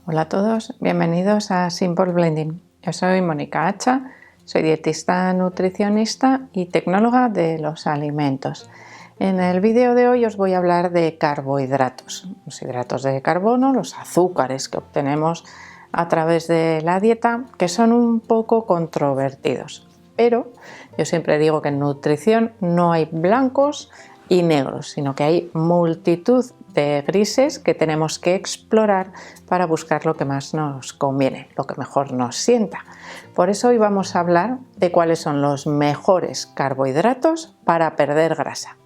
Hola a todos, bienvenidos a Simple Blending. Yo soy Mónica Hacha, soy dietista, nutricionista y tecnóloga de los alimentos. En el vídeo de hoy os voy a hablar de carbohidratos, los hidratos de carbono, los azúcares que obtenemos a través de la dieta, que son un poco controvertidos. Pero yo siempre digo que en nutrición no hay blancos y negros, sino que hay multitud de grises que tenemos que explorar para buscar lo que más nos conviene, lo que mejor nos sienta. Por eso hoy vamos a hablar de cuáles son los mejores carbohidratos para perder grasa.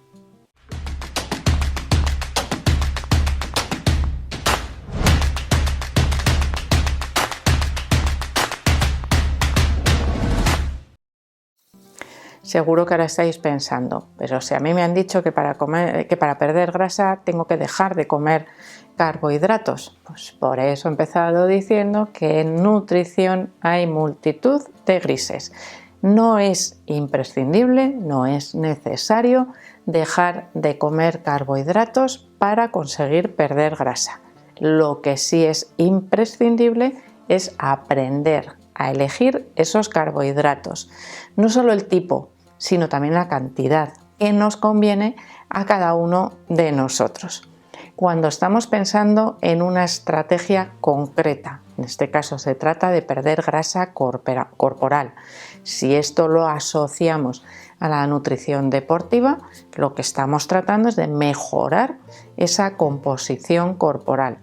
Seguro que ahora estáis pensando, pero si a mí me han dicho que para perder grasa tengo que dejar de comer carbohidratos, pues por eso he empezado diciendo que en nutrición hay multitud de grises. No es imprescindible, no es necesario dejar de comer carbohidratos para conseguir perder grasa. Lo que sí es imprescindible es aprender a elegir esos carbohidratos, no solo el tipo, sino también la cantidad que nos conviene a cada uno de nosotros. Cuando estamos pensando en una estrategia concreta, en este caso se trata de perder grasa corporal. Si esto lo asociamos a la nutrición deportiva, lo que estamos tratando es de mejorar esa composición corporal.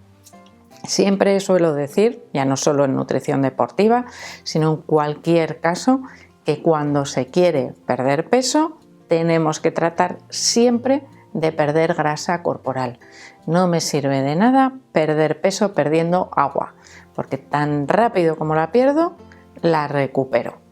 Siempre suelo decir, ya no solo en nutrición deportiva, sino en cualquier caso, que cuando se quiere perder peso tenemos que tratar siempre de perder grasa corporal. No me sirve de nada perder peso perdiendo agua, porque tan rápido como la pierdo, la recupero.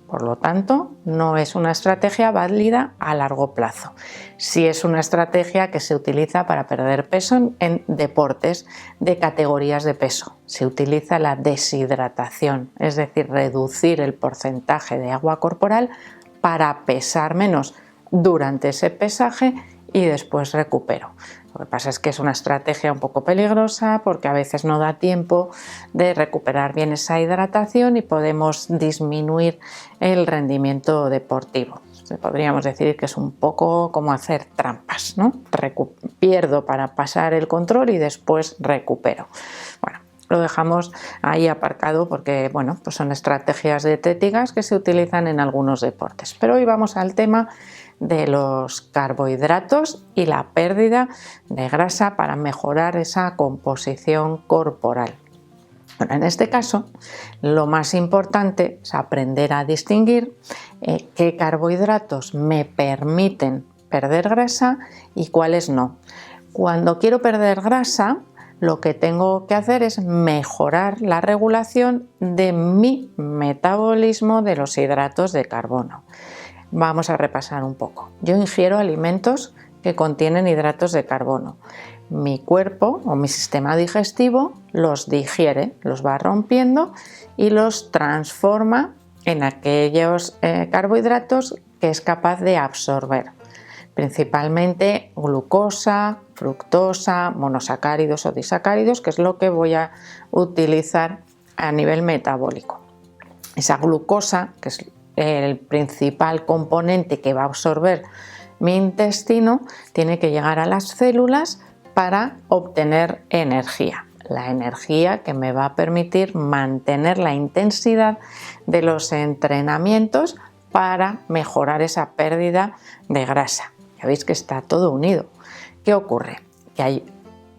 Por lo tanto, no es una estrategia válida a largo plazo. Sí es una estrategia que se utiliza para perder peso en deportes de categorías de peso. Se utiliza la deshidratación, es decir, reducir el porcentaje de agua corporal para pesar menos durante ese pesaje y después recupero. Lo que pasa es que es una estrategia un poco peligrosa porque a veces no da tiempo de recuperar bien esa hidratación y podemos disminuir el rendimiento deportivo. Podríamos decir que es un poco como hacer trampas, ¿no? Pierdo para pasar el control y después recupero. Bueno, lo dejamos ahí aparcado porque bueno, pues son estrategias dietéticas que se utilizan en algunos deportes. Pero hoy vamos al tema de los carbohidratos y la pérdida de grasa para mejorar esa composición corporal. Bueno, en este caso, lo más importante es aprender a distinguir qué carbohidratos me permiten perder grasa y cuáles no. Cuando quiero perder grasa, lo que tengo que hacer es mejorar la regulación de mi metabolismo de los hidratos de carbono. Vamos a repasar un poco. Yo ingiero alimentos que contienen hidratos de carbono. Mi cuerpo o mi sistema digestivo los digiere, los va rompiendo y los transforma en aquellos carbohidratos que es capaz de absorber. Principalmente glucosa, fructosa, monosacáridos o disacáridos, que es lo que voy a utilizar a nivel metabólico. Esa glucosa, que es el principal componente que va a absorber mi intestino, tiene que llegar a las células para obtener energía. La energía que me va a permitir mantener la intensidad de los entrenamientos para mejorar esa pérdida de grasa. Ya veis que está todo unido. ¿Qué ocurre? Que hay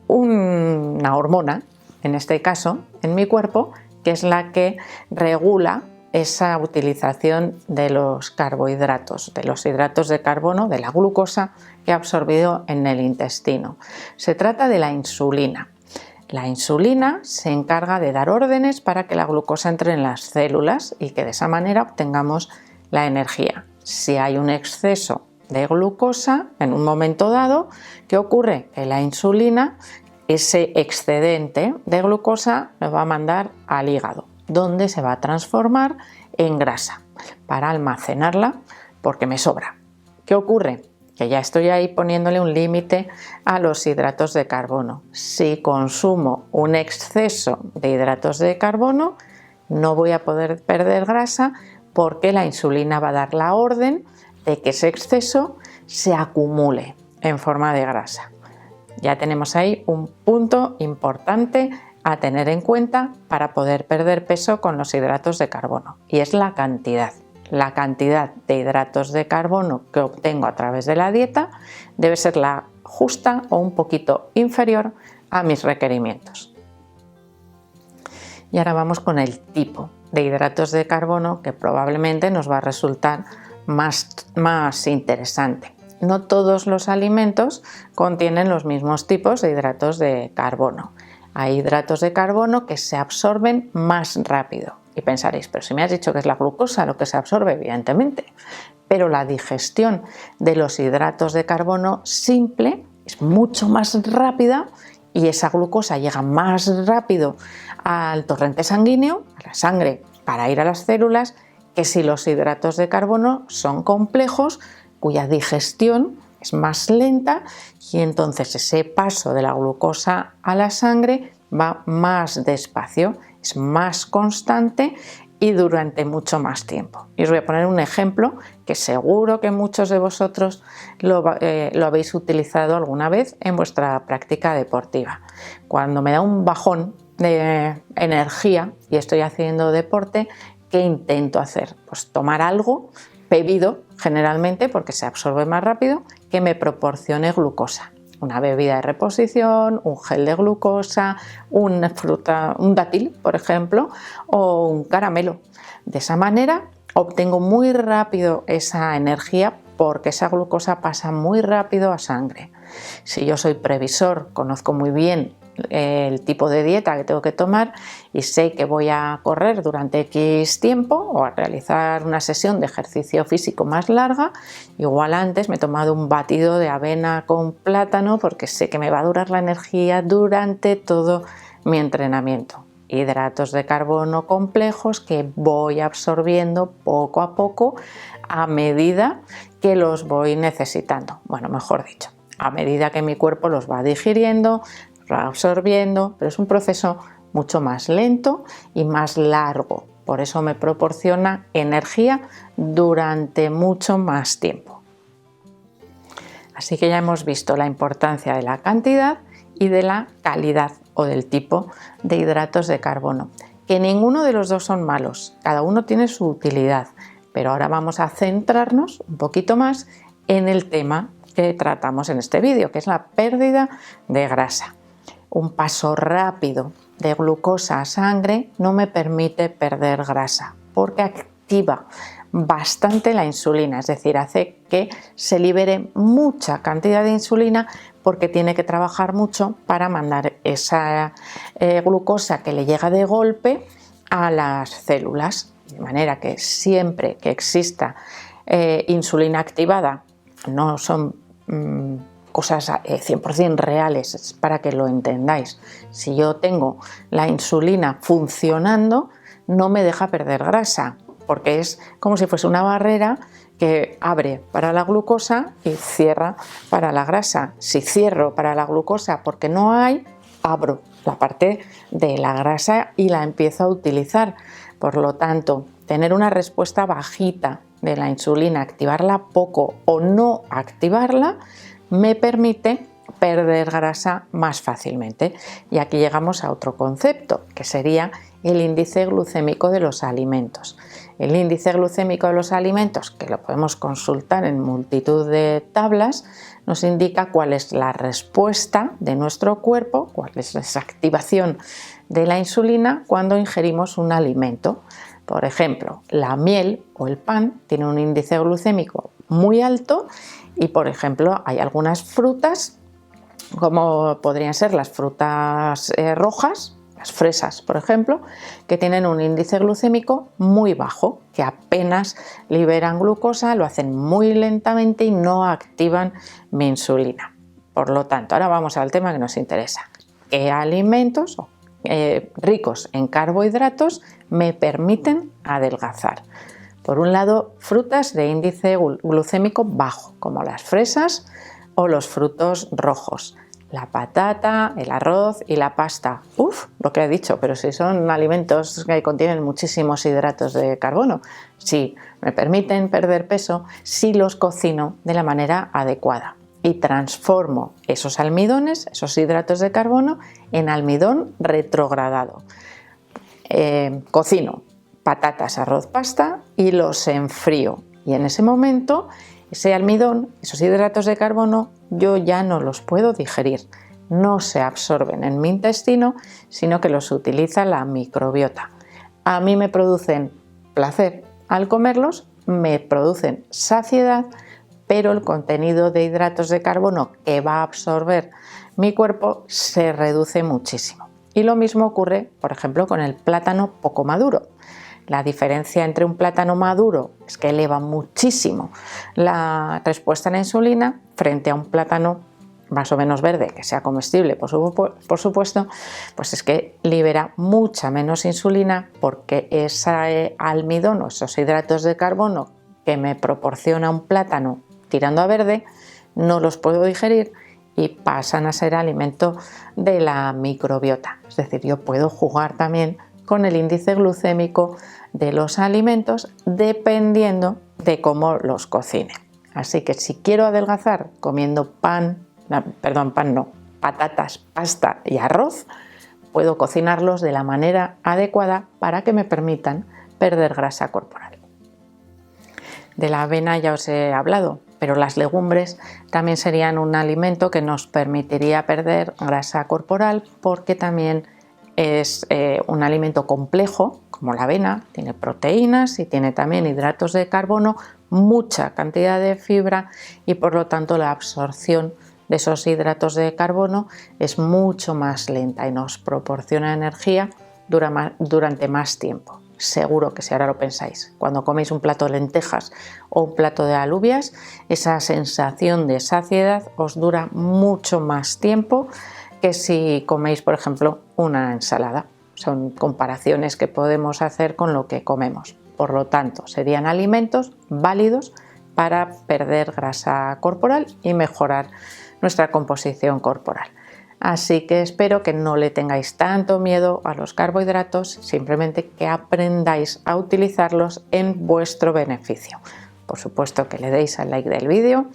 una hormona, en este caso, en mi cuerpo, que es la que regula esa utilización de los carbohidratos, de los hidratos de carbono, de la glucosa que he absorbido en el intestino. Se trata de la insulina. La insulina se encarga de dar órdenes para que la glucosa entre en las células y que de esa manera obtengamos la energía. Si hay un exceso de glucosa en un momento dado, ¿qué ocurre? Que la insulina, ese excedente de glucosa, lo va a mandar al hígado, donde se va a transformar en grasa para almacenarla porque me sobra. ¿Qué ocurre? que ya estoy ahí poniéndole un límite a los hidratos de carbono. Si consumo un exceso de hidratos de carbono, no voy a poder perder grasa porque la insulina va a dar la orden de que ese exceso se acumule en forma de grasa. Ya tenemos ahí un punto importante a tener en cuenta para poder perder peso con los hidratos de carbono, y es la cantidad. La cantidad de hidratos de carbono que obtengo a través de la dieta debe ser la justa o un poquito inferior a mis requerimientos. Y ahora vamos con el tipo de hidratos de carbono que probablemente nos va a resultar más interesante. No todos los alimentos contienen los mismos tipos de hidratos de carbono. Hay hidratos de carbono que se absorben más rápido. Y pensaréis, pero si me has dicho que es la glucosa lo que se absorbe, evidentemente. Pero la digestión de los hidratos de carbono simple es mucho más rápida y esa glucosa llega más rápido al torrente sanguíneo, a la sangre, para ir a las células, que si los hidratos de carbono son complejos, cuya digestión es más lenta y entonces ese paso de la glucosa a la sangre va más despacio, es más constante y durante mucho más tiempo. Y os voy a poner un ejemplo que seguro que muchos de vosotros lo habéis utilizado alguna vez en vuestra práctica deportiva. Cuando me da un bajón de energía y estoy haciendo deporte, ¿qué intento hacer? Pues tomar algo bebido, generalmente porque se absorbe más rápido, que me proporcione glucosa. Una bebida de reposición, un gel de glucosa, una fruta, un dátil, por ejemplo, o un caramelo. De esa manera obtengo muy rápido esa energía porque esa glucosa pasa muy rápido a sangre. Si yo soy previsor, conozco muy bien el tipo de dieta que tengo que tomar y sé que voy a correr durante X tiempo o a realizar una sesión de ejercicio físico más larga, igual antes me he tomado un batido de avena con plátano porque sé que me va a durar la energía durante todo mi entrenamiento. Hidratos de carbono complejos que voy absorbiendo poco a poco a medida que los voy necesitando. Bueno, mejor dicho, a medida que mi cuerpo los va digiriendo, va absorbiendo, pero es un proceso mucho más lento y más largo. Por eso me proporciona energía durante mucho más tiempo. Así que ya hemos visto la importancia de la cantidad y de la calidad o del tipo de hidratos de carbono. Que ninguno de los dos son malos, cada uno tiene su utilidad, pero ahora vamos a centrarnos un poquito más en el tema que tratamos en este vídeo, que es la pérdida de grasa. Un paso rápido de glucosa a sangre no me permite perder grasa porque activa bastante la insulina, es decir, hace que se libere mucha cantidad de insulina porque tiene que trabajar mucho para mandar esa glucosa que le llega de golpe a las células. De manera que siempre que exista insulina activada, no son cosas 100% reales, es para que lo entendáis. Si yo tengo la insulina funcionando, no me deja perder grasa, porque es como si fuese una barrera que abre para la glucosa y cierra para la grasa. Si cierro para la glucosa porque no hay, abro la parte de la grasa y la empiezo a utilizar. Por lo tanto, tener una respuesta bajita de la insulina, activarla poco o no activarla, me permite perder grasa más fácilmente. Y aquí llegamos a otro concepto, que sería el índice glucémico de los alimentos. El índice glucémico de los alimentos, que lo podemos consultar en multitud de tablas, nos indica cuál es la respuesta de nuestro cuerpo, cuál es esa activación de la insulina cuando ingerimos un alimento. Por ejemplo, la miel o el pan tiene un índice glucémico muy alto y, por ejemplo, hay algunas frutas, como podrían ser las frutas rojas, las fresas, por ejemplo, que tienen un índice glucémico muy bajo, que apenas liberan glucosa, lo hacen muy lentamente y no activan mi insulina. Por lo tanto, ahora vamos al tema que nos interesa. ¿Qué alimentos ricos en carbohidratos me permiten adelgazar? Por un lado, frutas de índice glucémico bajo, como las fresas o los frutos rojos, la patata, el arroz y la pasta. Uf, lo que he dicho, pero si son alimentos que contienen muchísimos hidratos de carbono. Sí, me permiten perder peso si los cocino de la manera adecuada y transformo esos almidones, esos hidratos de carbono, en almidón retrogradado. Cocino patatas, arroz, pasta y los enfrío. Y en ese momento, ese almidón, esos hidratos de carbono, yo ya no los puedo digerir. No se absorben en mi intestino, sino que los utiliza la microbiota. A mí me producen placer al comerlos, me producen saciedad, pero el contenido de hidratos de carbono que va a absorber mi cuerpo se reduce muchísimo. Y lo mismo ocurre, por ejemplo, con el plátano poco maduro. La diferencia entre un plátano maduro es que eleva muchísimo la respuesta a la insulina frente a un plátano más o menos verde, que sea comestible, por supuesto, pues es que libera mucha menos insulina porque ese almidón o esos hidratos de carbono que me proporciona un plátano tirando a verde, no los puedo digerir y pasan a ser alimento de la microbiota. Es decir, yo puedo jugar también con el índice glucémico de los alimentos dependiendo de cómo los cocine. Así que si quiero adelgazar comiendo patatas, pasta y arroz, puedo cocinarlos de la manera adecuada para que me permitan perder grasa corporal. De la avena ya os he hablado, pero las legumbres también serían un alimento que nos permitiría perder grasa corporal porque también es un alimento complejo, como la avena, tiene proteínas y tiene también hidratos de carbono, mucha cantidad de fibra y por lo tanto la absorción de esos hidratos de carbono es mucho más lenta y nos proporciona energía durante más tiempo. Seguro que si ahora lo pensáis, cuando coméis un plato de lentejas o un plato de alubias, esa sensación de saciedad os dura mucho más tiempo que si coméis, por ejemplo, una ensalada. Son comparaciones que podemos hacer con lo que comemos. Por lo tanto, serían alimentos válidos para perder grasa corporal y mejorar nuestra composición corporal. Así que espero que no le tengáis tanto miedo a los carbohidratos, simplemente que aprendáis a utilizarlos en vuestro beneficio. Por supuesto que le deis al like del vídeo,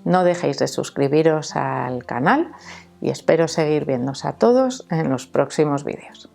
no dejéis de suscribiros al canal y espero seguir viéndoos a todos en los próximos vídeos.